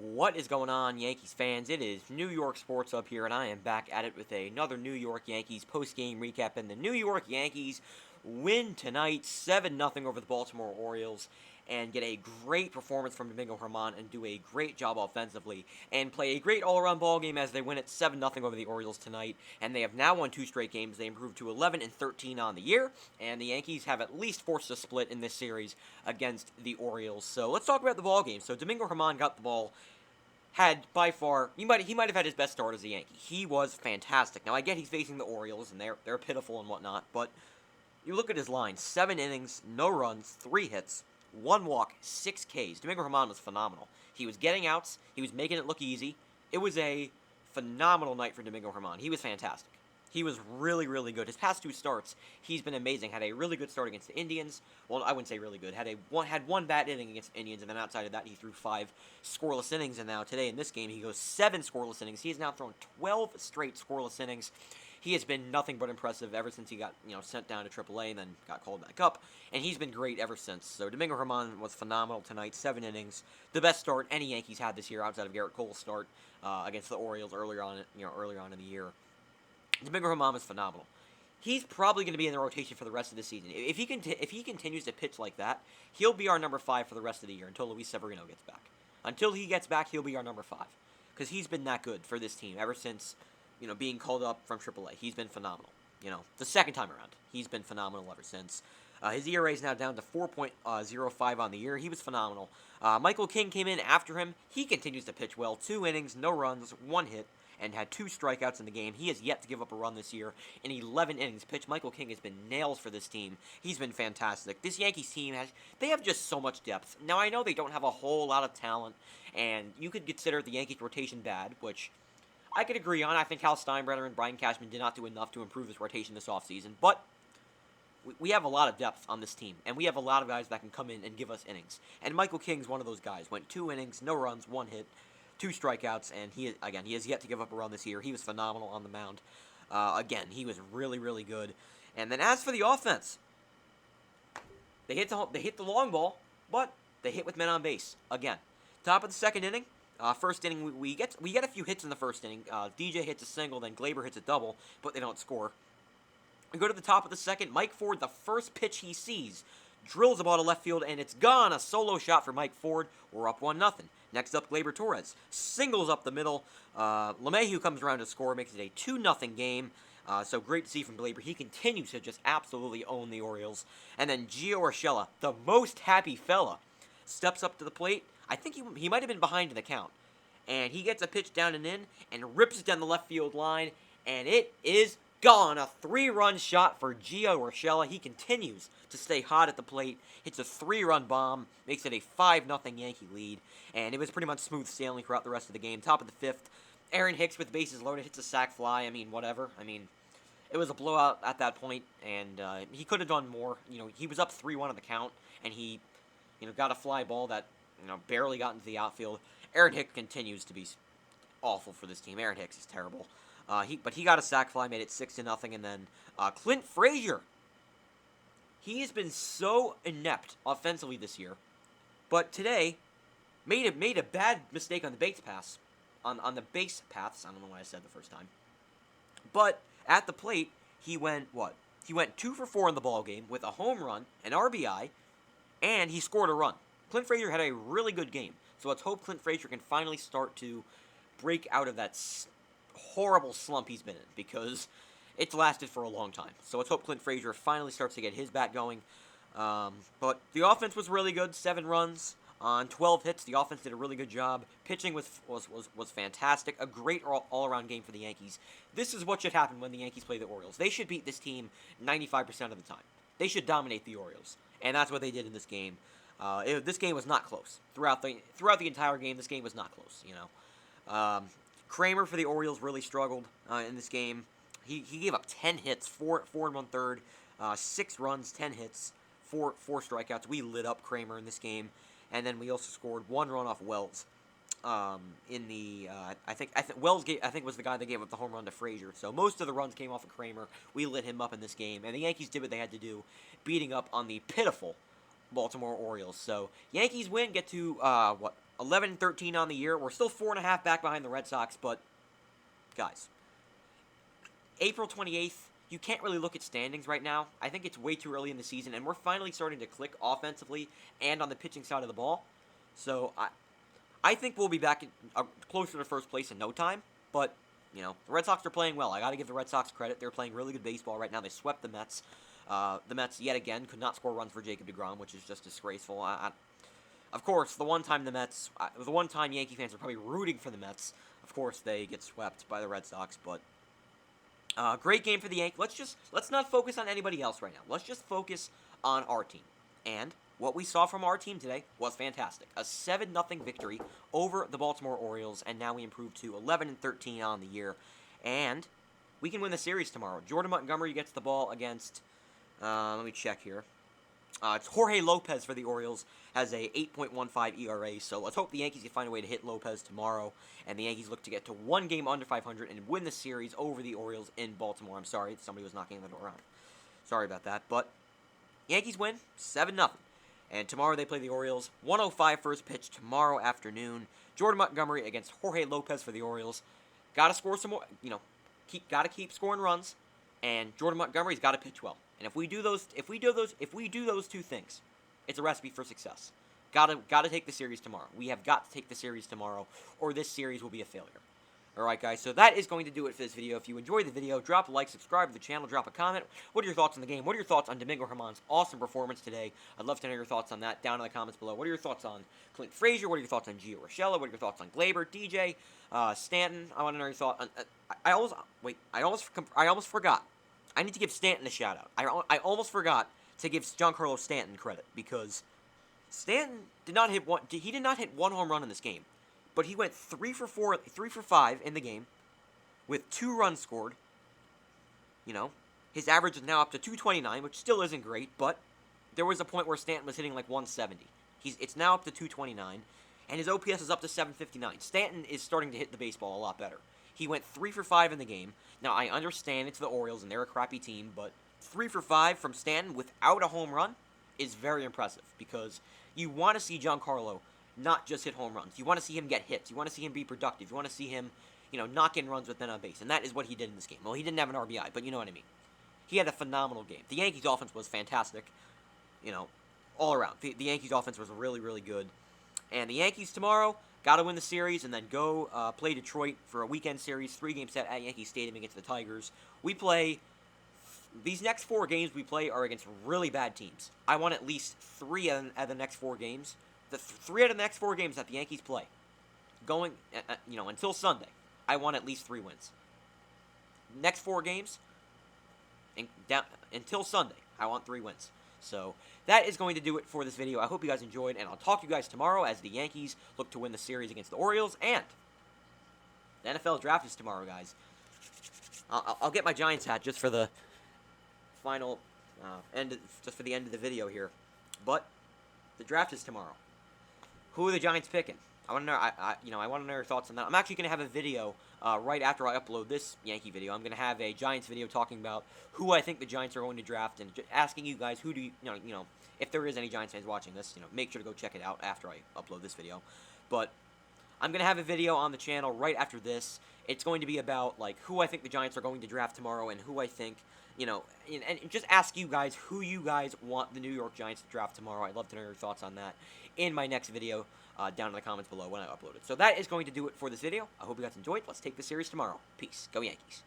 What is going on, Yankees fans? It is New York Sports up here, and I am back at it with another New York Yankees post-game recap. And the New York Yankees win tonight 7-0 over the Baltimore Orioles and get a great performance from Domingo German and do a great job offensively and play a great all-around ball game as they win it 7-0 over the Orioles tonight. And they have now won 2 straight games. They improved to 11-13 on the year, and the Yankees have at least forced a split in this series against the Orioles. So let's talk about the ball game. So Domingo German got the ball, had by far he might have had his best start as a Yankee. He was fantastic. Now I get he's facing the Orioles and they're pitiful and whatnot, but you look at his line: 7 innings, no runs, 3 hits, 1 walk, 6 Ks. Domingo German was phenomenal. He was getting outs. He was making it look easy. It was a phenomenal night for Domingo German. He was fantastic. He was really, really good. His past 2 starts, he's been amazing. Had a really good start against the Indians. Well, I wouldn't say really good. Had one bad inning against the Indians, and then outside of that, he threw 5 scoreless innings. And now today in this game, he goes 7 scoreless innings. He has now thrown 12 straight scoreless innings. He has been nothing but impressive ever since he got sent down to AAA and then got called back up, and he's been great ever since. So Domingo German was phenomenal tonight. 7 innings, the best start any Yankees had this year outside of Garrett Cole's start against the Orioles earlier on in the year. Domingo German is phenomenal. He's probably going to be in the rotation for the rest of the season. If he continues to pitch like that, he'll be our number 5 for the rest of the year until Luis Severino gets back. Until he gets back, he'll be our number 5 because he's been that good for this team ever since being called up from AAA. He's been phenomenal. The second time around, he's been phenomenal ever since. His ERA is now down to 4.05 on the year. He was phenomenal. Michael King came in after him. He continues to pitch well. 2 innings, no runs, 1 hit, and had 2 strikeouts in the game. He has yet to give up a run this year in 11 innings pitched. Michael King has been nails for this team. He's been fantastic. This Yankees team they have just so much depth. Now, I know they don't have a whole lot of talent, and you could consider the Yankees rotation bad, which I could agree on. I think Hal Steinbrenner and Brian Cashman did not do enough to improve this rotation this offseason, but we have a lot of depth on this team, and we have a lot of guys that can come in and give us innings. And Michael King's one of those guys. Went 2 innings, no runs, 1 hit, 2 strikeouts, and he has yet to give up a run this year. He was phenomenal on the mound. Again, he was really, really good. And then as for the offense, they hit the long ball, but they hit with men on base again. Top of the second inning. First inning, we get a few hits in the first inning. DJ hits a single, then Gleyber hits a double, but they don't score. We go to the top of the second. Mike Ford, the first pitch he sees, drills the ball to left field, and it's gone. A solo shot for Mike Ford. We're up 1-0. Next up, Gleyber Torres singles up the middle. LeMahieu comes around to score, makes it a 2-0 game. So great to see from Gleyber. He continues to just absolutely own the Orioles. And then Gio Urshela, the most happy fella, steps up to the plate. I think he might have been behind in the count. And he gets a pitch down and in and rips it down the left field line. And it is gone. A 3-run shot for Gio Urshela. He continues to stay hot at the plate. Hits a 3-run bomb. Makes it a 5-0 Yankee lead. And it was pretty much smooth sailing throughout the rest of the game. Top of the 5th, Aaron Hicks with bases loaded hits a sac fly. I mean, whatever. It was a blowout at that point, and he could have done more. He was up 3-1 on the count, and he, got a fly ball that, barely got into the outfield. Aaron Hicks continues to be awful for this team. Aaron Hicks is terrible. But he got a sac fly, made it 6-0, and then Clint Frazier. He has been so inept offensively this year, but today made a bad mistake on the base pass, on the base paths. I don't know what I said the first time, but at the plate he went 2 for 4 in the ball game with a home run, an RBI, and he scored a run. Clint Frazier had a really good game, so let's hope Clint Frazier can finally start to break out of that horrible slump he's been in, because it's lasted for a long time. So let's hope Clint Frazier finally starts to get his bat going. But the offense was really good. 7 runs on 12 hits. The offense did a really good job. Pitching was fantastic. A great all-around game for the Yankees. This is what should happen when the Yankees play the Orioles. They should beat this team 95% of the time. They should dominate the Orioles, and that's what they did in this game. This game was not close. Throughout the entire game, this game was not close. Kramer for the Orioles really struggled in this game. He gave up 10 hits, 4 and 1/3, 6 runs, 10 hits, 4 strikeouts. We lit up Kramer in this game, and then we also scored 1 run off Wells. In the I think Wells was the guy that gave up the home run to Frazier. So most of the runs came off of Kramer. We lit him up in this game, and the Yankees did what they had to do, beating up on the pitiful Baltimore Orioles. So Yankees win, get to 11-13 on the year. We're still 4.5 back behind the Red Sox, but, guys, April 28th, you can't really look at standings right now. I think it's way too early in the season, and we're finally starting to click offensively and on the pitching side of the ball. So, I think we'll be back closer to first place in no time, but, you know, the Red Sox are playing well. I got to give the Red Sox credit. They're playing really good baseball right now. They swept the Mets. The Mets, yet again, could not score runs for Jacob deGrom, which is just disgraceful. Of course, the one time Yankee fans are probably rooting for the Mets, of course, they get swept by the Red Sox, but great game for the Yankees. Let's not focus on anybody else right now. Let's just focus on our team. And what we saw from our team today was fantastic. A 7-0 victory over the Baltimore Orioles, and now we improved to 11-13 on the year. And we can win the series tomorrow. Jordan Montgomery gets the ball against, let me check here. It's Jorge Lopez for the Orioles, has a 8.15 ERA, so let's hope the Yankees can find a way to hit Lopez tomorrow, and the Yankees look to get to one game under 500 and win the series over the Orioles in Baltimore. I'm sorry, somebody was knocking on the door around. Sorry about that, but Yankees win 7-0, and tomorrow they play the Orioles. 1:05 first pitch tomorrow afternoon. Jordan Montgomery against Jorge Lopez for the Orioles. Got to score some more, got to keep scoring runs, and Jordan Montgomery's got to pitch well. And if we do those two things, it's a recipe for success. Gotta take the series tomorrow. We have got to take the series tomorrow, or this series will be a failure. Alright, guys, so that is going to do it for this video. If you enjoyed the video, drop a like, subscribe to the channel, drop a comment. What are your thoughts on the game? What are your thoughts on Domingo German's awesome performance today? I'd love to know your thoughts on that down in the comments below. What are your thoughts on Clint Frazier? What are your thoughts on Gio Urshela? What are your thoughts on Glaber, DJ, Stanton? I want to know your thoughts on... I almost forgot. I need to give Stanton a shout-out. I almost forgot to give Giancarlo Stanton credit, because Stanton did not hit one home run in this game, but he went 3 for 5 in the game with 2 runs scored. You know, his average is now up to 229, which still isn't great, but there was a point where Stanton was hitting like 170. It's now up to 229, and his OPS is up to 759. Stanton is starting to hit the baseball a lot better. He went 3 for 5 in the game. Now, I understand it's the Orioles, and they're a crappy team, but 3 for 5 from Stanton without a home run is very impressive, because you want to see Giancarlo not just hit home runs. You want to see him get hits. You want to see him be productive. You want to see him, knock in runs with men on base, and that is what he did in this game. Well, he didn't have an RBI, but you know what I mean. He had a phenomenal game. The Yankees' offense was fantastic, all around. The Yankees' offense was really, really good. And the Yankees tomorrow got to win the series and then go play Detroit for a weekend series, 3-game set at Yankee Stadium against the Tigers. These next 4 games we play are against really bad teams. I want at least 3 out of the next 4 games. The 3 out of the next 4 games that the Yankees play, going, until Sunday, I want at least 3 wins. Next 4 games, until Sunday, I want 3 wins. So that is going to do it for this video. I hope you guys enjoyed, and I'll talk to you guys tomorrow as the Yankees look to win the series against the Orioles, and the NFL draft is tomorrow, guys. I'll get my Giants hat just for the final just for the end of the video here, but the draft is tomorrow. Who are the Giants picking? I want to know. I want to know your thoughts on that. I'm actually going to have a video right after I upload this Yankee video. I'm going to have a Giants video talking about who I think the Giants are going to draft, and asking you guys who do you, if there is any Giants fans watching this, make sure to go check it out after I upload this video. But I'm going to have a video on the channel right after this. It's going to be about who I think the Giants are going to draft tomorrow, and who I think, and just ask you guys who you guys want the New York Giants to draft tomorrow. I'd love to know your thoughts on that in my next video down in the comments below when I upload it. So that is going to do it for this video. I hope you guys enjoyed. Let's take the series tomorrow. Peace. Go Yankees.